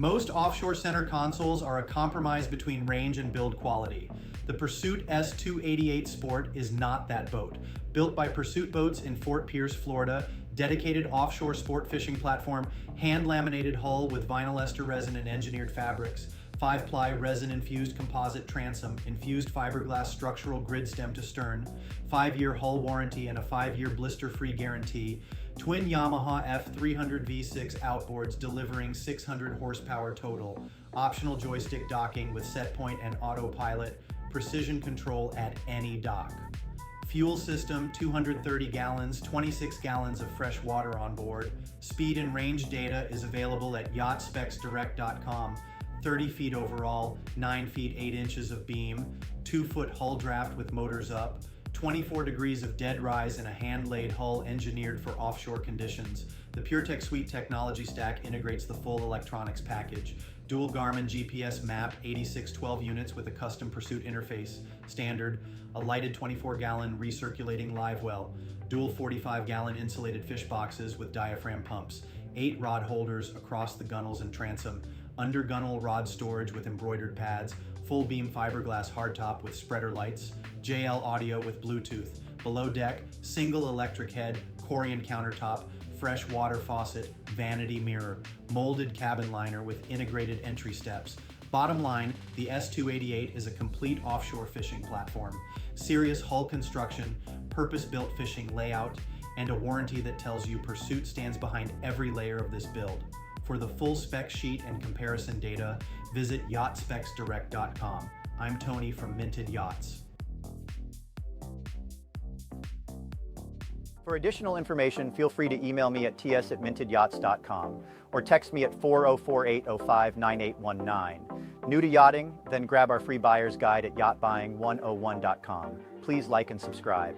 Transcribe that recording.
Most offshore center consoles are a compromise between range and build quality. The Pursuit S288 Sport is not that boat. Built by Pursuit Boats in Fort Pierce, Florida, dedicated offshore sport fishing platform, hand-laminated hull with vinyl ester resin and engineered fabrics, 5-ply resin-infused composite transom, infused fiberglass structural grid stem to stern, 5-year hull warranty and a 5-year blister-free guarantee, twin Yamaha F300 V6 outboards delivering 600 horsepower total, optional joystick docking with set point and autopilot, precision control at any dock. Fuel system, 230 gallons, 26 gallons of fresh water on board. Speed and range data is available at yachtspecsdirect.com. 30 feet overall, 9 feet 8 inches of beam, 2-foot hull draft with motors up, 24 degrees of dead rise and a hand-laid hull engineered for offshore conditions. The PureTech Suite technology stack integrates the full electronics package. Dual Garmin GPSMAP 8612 units with a custom Pursuit interface, standard, a lighted 24-gallon recirculating livewell, dual 45-gallon insulated fish boxes with diaphragm pumps, 8 rod holders across the gunnels and transom, under gunnel rod storage with embroidered pads, full beam fiberglass hardtop with spreader lights, JL audio with Bluetooth, below deck, single electric head, Corian countertop, fresh water faucet, vanity mirror, molded cabin liner with integrated entry steps. Bottom line, the S288 is a complete offshore fishing platform, serious hull construction, purpose-built fishing layout, and a warranty that tells you Pursuit stands behind every layer of this build. For the full spec sheet and comparison data, visit yachtspecsdirect.com. I'm Tony from Minted Yachts. For additional information, feel free to email me at ts@mintedyachts.com or text me at 404-805-9819. New to yachting? Then grab our free buyer's guide at yachtbuying101.com. Please like and subscribe.